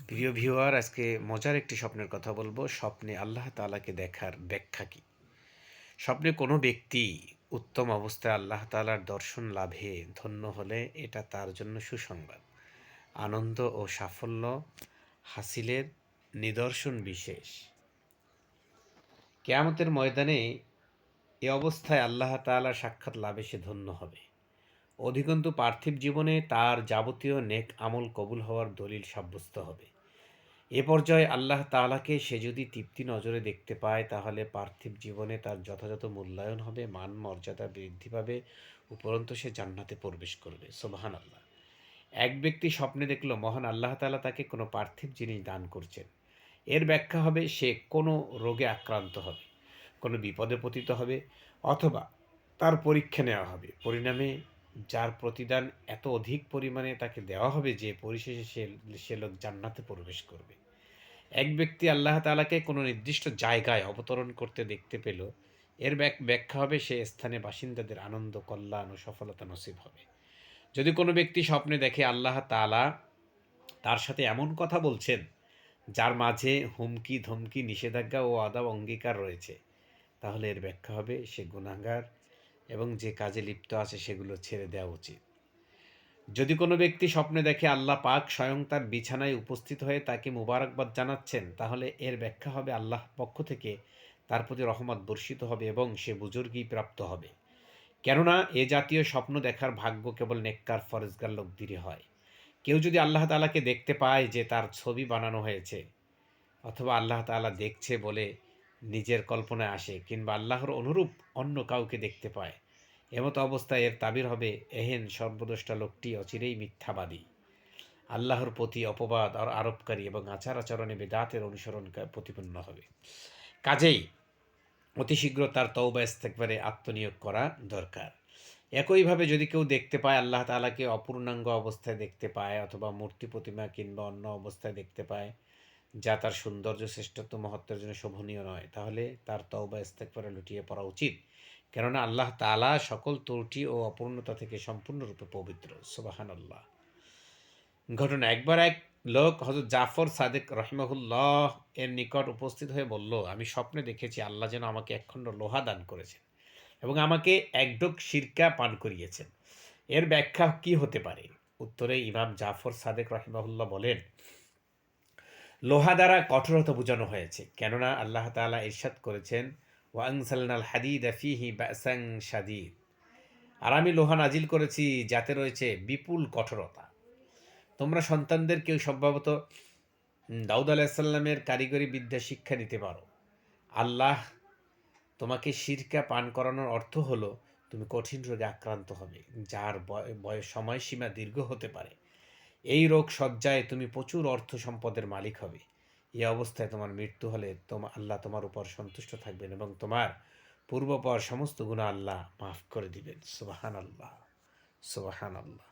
প্রিয় ভিউয়ার, আজকে মজার একটি স্বপ্নের কথা বলবো। স্বপ্নে আল্লাহ তাআলাকে দেখার ব্যাখ্যা কি? স্বপ্নে কোনো ব্যক্তি উত্তম অবস্থায় আল্লাহ তাআলার দর্শন লাভে ধন্য হলে এটা তার জন্য সুসংবাদ, আনন্দ ও সাফল্য হাসিলের নিদর্শন বিশেষ। কিয়ামতের ময়দানে এ অবস্থায় আল্লাহ তাআলার সাক্ষাৎ লাভে সে ধন্য হবে। অধিকন্তু পার্থিব জীবনে তার যাবতীয় নেক আমল কবুল হওয়ার দলিল সাব্যস্ত হবে। এ পর্যায়ে আল্লাহ তাআলাকে সে যদি তৃপ্তি নজরে দেখতে পায়, তাহলে পার্থিব জীবনে তার যথাযথ মূল্যায়ন হবে, মান মর্যাদা বৃদ্ধি পাবে, উপরন্তু সে জান্নাতে প্রবেশ করবে। সুবহানাল্লাহ। এক ব্যক্তি স্বপ্নে দেখল মহান আল্লাহ তাআলা তাকে কোনো পার্থিব জিনিস দান করছেন। এর ব্যাখ্যা হবে সে কোনো রোগে আক্রান্ত হবে, কোনো বিপদে পতিত হবে, অথবা তার পরীক্ষা নেওয়া হবে। পরিণামে যার প্রতিদান এত অধিক পরিমাণে তাকে দেওয়া হবে যে পরিশেষে সে লোক জান্নাতে প্রবেশ করবে। এক ব্যক্তি আল্লাহ তাআলাকে কোনো নির্দিষ্ট জায়গায় অবতরণ করতে দেখতে পেল। এর ব্যাখ্যা হবে সে স্থানে বাসিন্দাদের আনন্দ, কল্যাণ ও সফলতা নসিব হবে। যদি কোনো ব্যক্তি স্বপ্নে দেখে আল্লাহ তাআলা তার সাথে এমন কথা বলছেন যার মাঝে হুমকি, ধমকি, নিষেধাজ্ঞা ও আদব অঙ্গীকার রয়েছে, তাহলে এর ব্যাখ্যা হবে সে গুনাহগার এবং যে কাজে লিপ্ত আছে সেগুলো ছেড়ে দেওয়া উচিত। যদি কোনো ব্যক্তি স্বপ্নে দেখে আল্লাহ পাক স্বয়ং তার বিছানায় উপস্থিত হয়ে তাকে মুবারকবাদ জানাচ্ছেন, তাহলে এর ব্যাখ্যা হবে আল্লাহ পক্ষ থেকে তার প্রতি রহমত বর্ষিত হবে এবং সে বুজুর্গি প্রাপ্ত হবে। কেননা এ জাতীয় স্বপ্ন দেখার ভাগ্য কেবল নেককার ফরেজগার লোকদেরই হয়। কেউ যদি আল্লাহ তাআলাকে দেখতে পায় যে তার ছবি বানানো হয়েছে, অথবা আল্লাহ তাআলা দেখছে বলে নিজের কল্পনায় আসে, কিংবা আল্লাহর অনুরূপ অন্য কাউকে দেখতে পায়, এমতো অবস্থায় এর তাবির হবে এহেন সর্বদ্রষ্টা লোকটি অচিরেই মিথ্যাবাদী, আল্লাহর প্রতি অপবাদ আর আরোপকারী এবং আচার আচরণে বেদাতের অনুসরণ প্রতিপন্ন হবে। কাজেই অতি শীঘ্র তার তওবা ইস্তেগফারে আত্মনিয়োগ করা দরকার। একইভাবে যদি কেউ দেখতে পায় আল্লাহ তাআলাকে অপূর্ণাঙ্গ অবস্থায় দেখতে পায়, অথবা মূর্তি প্রতিমা কিংবা অন্য অবস্থায় দেখতে পায় যা তার সৌন্দর্য, শ্রেষ্ঠত্ব, মহত্বের জন্য শোভনীয় নয়, তাহলে তার তওবা ইস্তেগফারে লুটিয়ে পড়া উচিত। কেননা আল্লাহ তাআলা সকল ত্রুটি ও অপূর্ণতা থেকে সম্পূর্ণরূপে পবিত্র। সুবহানাল্লাহ। ঘটনা: একবার এক লোক হযরত জাফর সাদিক রাহিমাহুল্লাহ এর নিকট উপস্থিত হয়ে বলল, আমি স্বপ্নে দেখেছি আল্লাহ যেন আমাকে একখণ্ড লোহা দান করেছেন এবং আমাকে এক ঢোক সিরকা পান করিয়েছেন। এর ব্যাখ্যা কি হতে পারে? উত্তরে ইমাম জাফর সাদেক রাহিমাহুল্লাহ বলেন, লোহা দ্বারা কঠোরতা বোঝানো হয়েছে। কেননা আল্লাহ তাআলা ইরশাদ করেছেন, ওয়া আনজালনাল হাদিদা ফীহি বা'সান শাদীদ। আর আমি লোহা নাজিল করেছি যাতে রয়েছে বিপুল কঠোরতা। তোমরা সন্তানদের কেউ সম্ভবত দাউদ আলাইহিসসালামের কারিগরি বিদ্যা শিক্ষা নিতে পারো। আল্লাহ তোমাকে সিরকা পান করানোর অর্থ হলো তুমি কঠিন রোগে আক্রান্ত হবে, যার সময়সীমা দীর্ঘ হতে পারে। এই রোগ সজ্জায় তুমি প্রচুর অর্থ সম্পদের মালিক হবে। এই অবস্থায় তোমার মৃত্যু হলে আল্লাহ তোমার উপর সন্তুষ্ট থাকবেন এবং তোমার পূর্বপর সমস্ত গুনাহ আল্লাহ মাফ করে দিবেন। সুবহানাল্লাহ, সুবহানাল্লাহ।